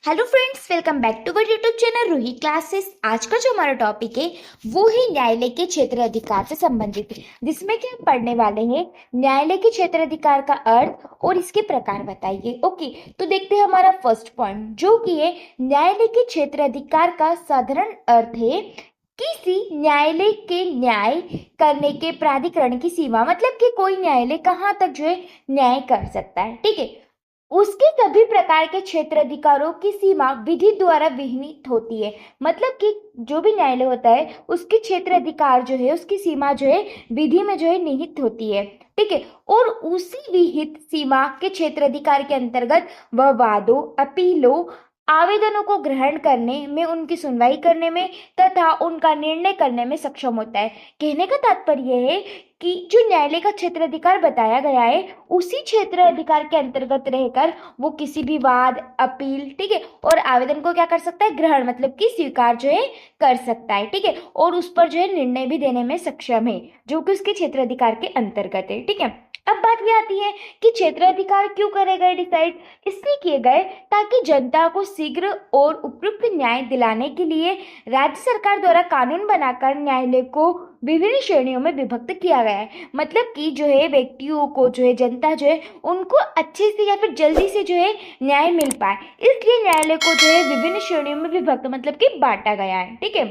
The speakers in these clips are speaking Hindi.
Hello friends, welcome back to our YouTube channel Ruhi classes. आज का जो हमारा टॉपिक है वो है न्यायालय के क्षेत्र अधिकार से संबंधित, जिसमें कि हम पढ़ने वाले हैं न्यायालय के क्षेत्र अधिकार का अर्थ और इसके प्रकार बताइए। ओके, तो देखते हैं हमारा फर्स्ट पॉइंट जो कि है न्यायालय के क्षेत्र अधिकार का साधारण अर्थ है किसी न्यायालय के न्याय करने के प्राधिकरण की सीमा, मतलब कि कोई न्यायालय कहाँ तक जो है न्याय कर सकता है। ठीक है, उसके सभी प्रकार के क्षेत्र अधिकारों की सीमा विधि द्वारा विहित होती है। मतलब कि जो भी न्यायालय होता है उसके क्षेत्र अधिकार जो है, उसकी सीमा जो है विधि में जो है निहित होती है। ठीक है, और उसी विहित सीमा के क्षेत्र अधिकार के अंतर्गत वह वादों, अपीलों, आवेदनों को ग्रहण करने में, उनकी सुनवाई करने में तथा उनका निर्णय करने में सक्षम होता है। कहने का तात्पर्य है कि जो न्यायालय का क्षेत्र अधिकार बताया गया है उसी क्षेत्र अधिकार के अंतर्गत रहकर वो किसी भी वाद, अपील, ठीक है, और आवेदन को क्या कर सकता है, ग्रहण मतलब कि स्वीकार जो है कर सकता है। ठीक है, और उस पर जो है निर्णय भी देने में सक्षम है, जो कि उसके क्षेत्र अधिकार के अंतर्गत है। ठीक है, अब बात ये आती है कि क्षेत्र अधिकार क्यों करे गए डिसाइड। इसलिए किए गए ताकि जनता को शीघ्र और उपयुक्त न्याय दिलाने के लिए राज्य सरकार द्वारा कानून बनाकर न्यायालय को विभिन्न श्रेणियों में विभक्त किया गया है। मतलब कि जो है व्यक्तियों को, जो है जनता जो है उनको अच्छे से या फिर जल्दी से जो है न्याय मिल पाए, इसलिए न्यायालय को जो है विभिन्न श्रेणियों में विभक्त मतलब कि बांटा गया है। ठीक है,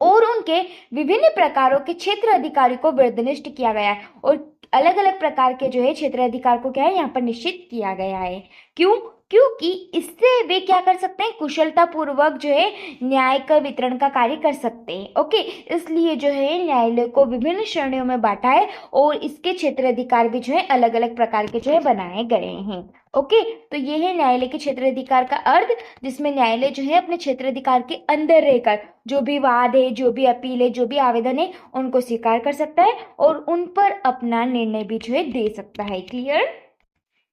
और उनके विभिन्न प्रकारों के क्षेत्र अधिकारी को निर्दिष्ट किया गया है, और अलग अलग प्रकार के जो है क्षेत्र अधिकार को क्या है यहाँ पर निश्चित किया गया है। क्यों? क्योंकि इससे वे क्या कर सकते हैं, कुशलता पूर्वक जो है न्याय का वितरण का कार्य कर सकते हैं। ओके, इसलिए जो है न्यायालय को विभिन्न श्रेणियों में बांटा है और इसके क्षेत्र अधिकार भी जो है अलग अलग प्रकार के जो है बनाए गए हैं। ओके, तो ये है न्यायालय के क्षेत्र अधिकार का अर्थ, जिसमें न्यायालय जो है अपने क्षेत्र अधिकार के अंदर रहकर जो भी वाद है, जो भी अपील है, जो भी आवेदन है उनको स्वीकार कर सकता है और उन पर अपना निर्णय भी जो है दे सकता है। क्लियर?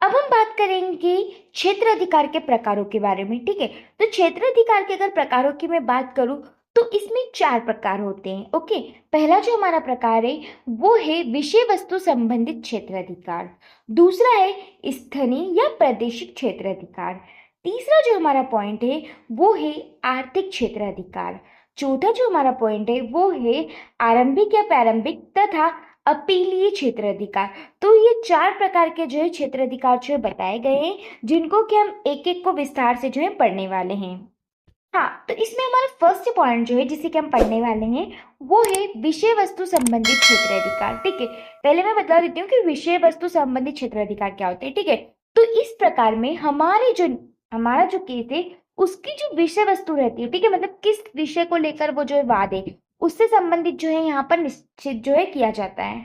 अब हम बात करेंगे क्षेत्र अधिकार के प्रकारों के बारे में। ठीक है, तो क्षेत्र अधिकार के अगर प्रकारों की मैं बात करूं तो इसमें 4 प्रकार होते हैं। ओके, पहला जो हमारा प्रकार है वो है विषय वस्तु संबंधित क्षेत्र अधिकार। दूसरा है स्थानीय या प्रादेशिक क्षेत्र अधिकार। तीसरा जो हमारा पॉइंट है वो है आर्थिक क्षेत्र अधिकार। चौथा जो हमारा पॉइंट है वो है आरंभिक या प्रारंभिक तथा अपीलीय क्षेत्र अधिकार। तो ये 4 प्रकार के जो है क्षेत्र अधिकार जो है बताए गए हैं, जिनको कि हम एक एक को विस्तार से जो है पढ़ने वाले हैं। हाँ, तो इसमें हमारा फर्स्ट पॉइंट जो है जिसे कि हम पढ़ने वाले हैं वो है विषय वस्तु संबंधित क्षेत्र अधिकार। ठीक है, पहले मैं बता देती हूँ कि विषय वस्तु संबंधित क्षेत्र अधिकार क्या होते हैं। ठीक है, तो इस प्रकार में हमारा जो केस है उसकी जो विषय वस्तु रहती है, ठीक है, मतलब किस विषय को लेकर वो जो है वाद है उससे संबंधित जो है यहाँ पर निश्चित जो है किया जाता है।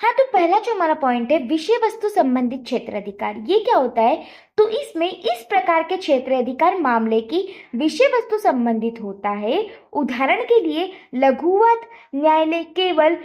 हाँ, तो पहला जो हमारा पॉइंट है विषय वस्तु संबंधित क्षेत्र अधिकार, ये क्या होता है, तो इसमें इस प्रकार के क्षेत्र अधिकार मामले की विषय वस्तु संबंधित होता है। उदाहरण के लिए लघुवत न्यायालय केवल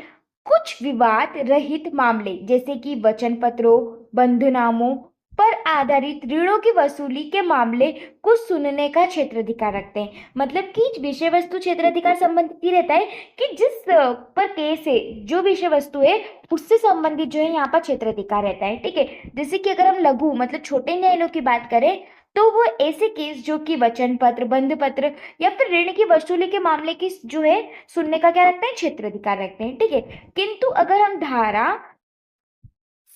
कुछ विवाद रहित मामले जैसे कि वचन पत्रों, बंधनामों पर आधारित ऋणों की वसूली के मामले को सुनने का क्षेत्र अधिकार रखते हैं। मतलब कि विषय वस्तु क्षेत्र अधिकार संबंधित ही रहता है कि जिस पर केस है, जो विषय वस्तु है उससे संबंधित जो है यहाँ पर क्षेत्र अधिकार रहता है। ठीक है, जैसे कि अगर हम लघु मतलब छोटे न्यायालयों की बात करें तो वो ऐसे केस जो कि वचन पत्र, बंध पत्र या फिर ऋण की वसूली के मामले की जो है सुनने का क्या रखते हैं, क्षेत्र अधिकार रखते हैं। ठीक है, किंतु अगर हम धारा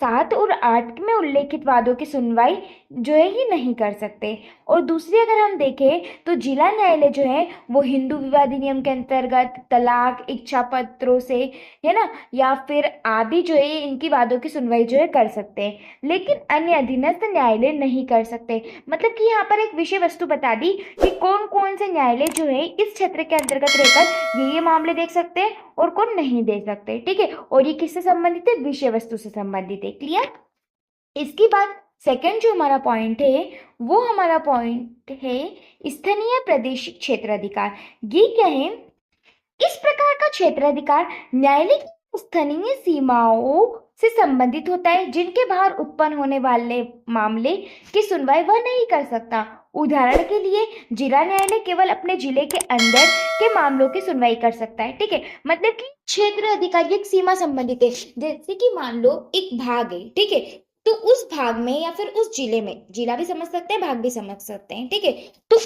7 और 8 में उल्लेखित वादों की सुनवाई जो है ये नहीं कर सकते। और दूसरी अगर हम देखें तो जिला न्यायालय जो है वो हिंदू विवाह अधिनियम के अंतर्गत तलाक, इच्छा पत्रों से, है ना, या फिर आदि जो है इनकी वादों की सुनवाई जो है कर सकते हैं, लेकिन अन्य अधीनस्थ न्यायालय नहीं कर सकते। मतलब कि यहाँ पर एक विषय वस्तु बता दी कि कौन कौन से न्यायालय जो है इस क्षेत्र के अंतर्गत रहकर ये मामले देख सकते हैं और कौन नहीं दे सकते। ठीक है, और ये किससे संबंधित है, विषय वस्तु से संबंधित है। क्लियर? इसके बाद सेकंड जो हमारा पॉइंट है वो हमारा पॉइंट है स्थानीय प्रादेशिक क्षेत्र अधिकार। ये क्या है, इस प्रकार का क्षेत्र अधिकार न्यायालय की स्थानीय सीमाओं से संबंधित होता है जिनके बाहर उत्पन्न होने वाले मामले की सुनवाई वह नहीं कर सकता। उदाहरण के लिए जिला न्यायालय केवल अपने जिले के अंदर के मामलों की सुनवाई कर सकता है। ठीक है, मतलब कि क्षेत्र अधिकार एक सीमा संबंधित है। जैसे कि मान लो एक भाग है, ठीक है, तो उस भाग में या फिर उस जिले में, जिला भी समझ सकते हैं, भाग भी समझ सकते हैं, ठीक है। तो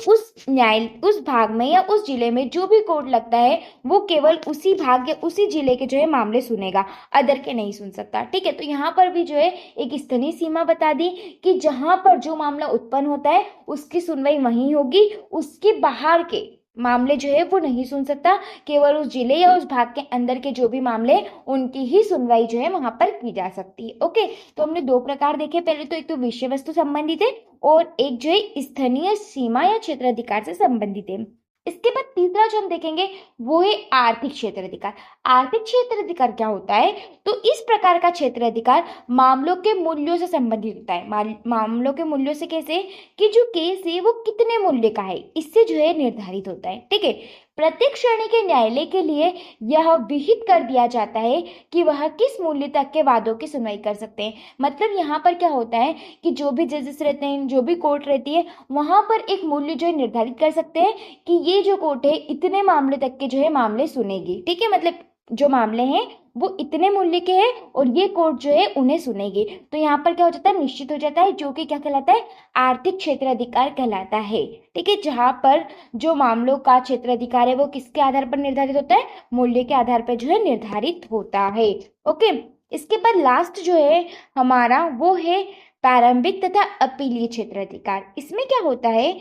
उस भाग में या उस जिले में जो भी कोर्ट लगता है वो केवल उसी भाग या उसी जिले के जो है मामले सुनेगा, अदर के नहीं सुन सकता, ठीक है। तो यहाँ पर भी जो है एक स्थलीय सीमा बता दी कि जहां पर जो मामला उत्पन्न होता है उसकी सुनवाई वहीं होगी, उसके बाहर के मामले जो है वो नहीं सुन सकता, केवल उस जिले या उस भाग के अंदर के जो भी मामले उनकी ही सुनवाई जो है वहां पर की जा सकती है। ओके, तो हमने दो प्रकार देखे, पहले तो एक तो विषय वस्तु संबंधित है और एक जो है स्थानीय सीमा या क्षेत्र अधिकार से संबंधित है। इसके बाद तीसरा जो हम देखेंगे वो है आर्थिक क्षेत्र अधिकार। आर्थिक क्षेत्र अधिकार क्या होता है? तो इस प्रकार का क्षेत्र अधिकार मामलों के मूल्यों से संबंधित होता है। मामलों के मूल्यों से कैसे? कि जो केस है वो कितने मूल्य का है, इससे जो है निर्धारित होता है, ठीक है। प्रत्येक श्रेणी के न्यायालय के लिए यह विहित कर दिया जाता है कि वह किस मूल्य तक के वादों की सुनवाई कर सकते हैं। मतलब यहाँ पर क्या होता है कि जो भी जजेस रहते हैं, जो भी कोर्ट रहती है, वहां पर एक मूल्य जो है निर्धारित कर सकते हैं कि ये जो कोर्ट है इतने मामले तक के जो है मामले सुनेगी, ठीक है। मतलब जो मामले हैं वो इतने मूल्य के हैं और ये कोर्ट जो है उन्हें सुनेगी। तो यहाँ पर क्या हो जाता है, निश्चित हो जाता है, जो कि क्या कहलाता है, आर्थिक क्षेत्र अधिकार कहलाता है, ठीक है। जहां पर जो मामलों का क्षेत्र अधिकार है वो किसके आधार पर निर्धारित होता है? मूल्य के आधार पर जो है निर्धारित होता है। ओके, इसके बाद लास्ट जो है हमारा वो है प्रारंभिक तथा अपीलीय क्षेत्र अधिकार। इसमें क्या होता है,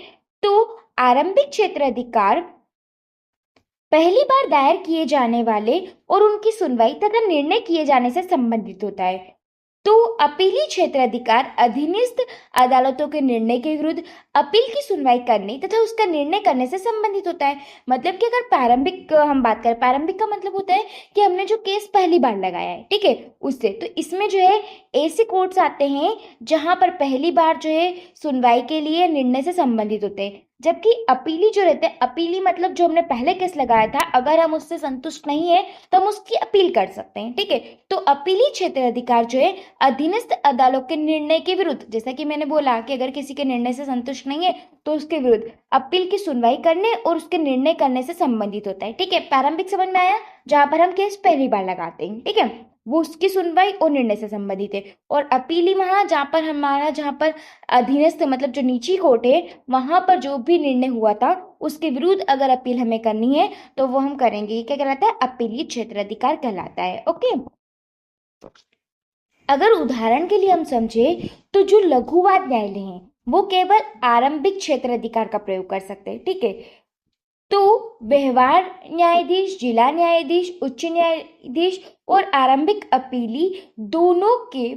तो आरंभिक क्षेत्र अधिकार पहली बार दायर किए जाने वाले और उनकी सुनवाई तथा निर्णय किए जाने से संबंधित होता है। तो अपीली क्षेत्र अधिकार अधीनस्थ अदालतों के निर्णय के विरुद्ध अपील की सुनवाई करने तथा उसका निर्णय करने से संबंधित होता है। मतलब कि अगर प्रारंभिक हम बात करें, प्रारंभिक का मतलब होता है कि हमने जो केस पहली बार लगाया है, ठीक है, उससे। तो इसमें जो है ऐसे कोर्ट्स आते हैं जहां पर पहली बार जो है सुनवाई के लिए निर्णय से संबंधित होते हैं। जबकि अपीली जो रहते हैं, अपीली मतलब जो हमने पहले केस लगाया था, अगर हम उससे संतुष्ट नहीं है तो हम उसकी अपील कर सकते हैं, ठीक है। तो अपीली क्षेत्र अधिकार जो है अधीनस्थ अदालत के निर्णय के विरुद्ध, जैसा कि मैंने बोला कि अगर किसी के निर्णय से संतुष्ट नहीं है तो उसके विरुद्ध अपील की सुनवाई करने और उसके निर्णय करने से संबंधित होता है, ठीक है। प्रारंभिक समझ में आया, जहां पर हम केस पहली बार लगाते हैं, ठीक है, वो उसकी सुनवाई और निर्णय से संबंधित है। और अपीली वहां जहां पर अधीनस्थ मतलब जो निची कोर्ट है वहां पर जो भी निर्णय हुआ था उसके विरुद्ध अगर अपील हमें करनी है तो वो हम करेंगे। ये क्या कहलाता है? अपीलीय क्षेत्र अधिकार कहलाता है। ओके, अगर उदाहरण के लिए हम समझे तो जो लघुवाद न्यायालय हैं वो केवल आरंभिक क्षेत्र अधिकार का प्रयोग कर सकते हैं, ठीक है। तो व्यवहार न्यायाधीश, जिला न्यायाधीश, उच्च न्यायाधीश और आरंभिक अपीली दोनों के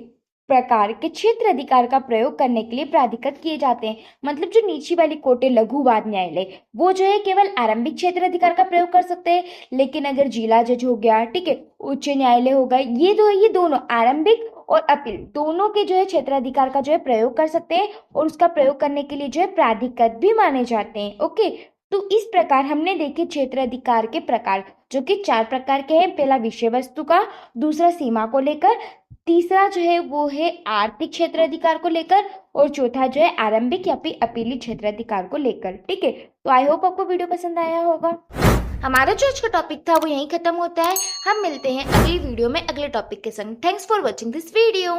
प्रकार के क्षेत्र अधिकार का प्रयोग करने के लिए प्राधिकृत किए जाते हैं। मतलब जो नीचे वाली कोर्ट है लघुवाद न्यायालय, वो जो है केवल आरंभिक क्षेत्र अधिकार का प्रयोग कर सकते हैं। लेकिन अगर जिला जज हो गया, ठीक है, उच्च न्यायालय होगा, ये दोनों आरंभिक और अपील दोनों के जो है क्षेत्राधिकार का जो है प्रयोग कर सकते हैं और उसका प्रयोग करने के लिए जो है प्राधिकृत भी माने जाते हैं। ओके, तो इस प्रकार हमने देखे क्षेत्र अधिकार के प्रकार, जो कि 4 प्रकार के हैं। पहला विषय वस्तु का, दूसरा सीमा को लेकर, तीसरा जो है वो है आर्थिक क्षेत्र अधिकार को लेकर और चौथा जो है आरंभिक या फिर अपीली क्षेत्र अधिकार को लेकर, ठीक है। तो आई होप आपको वीडियो पसंद आया होगा। हमारा जो आज का टॉपिक था वो यहीं खत्म होता है। हम मिलते हैं अगली वीडियो में अगले टॉपिक के संग। Thanks for watching this video.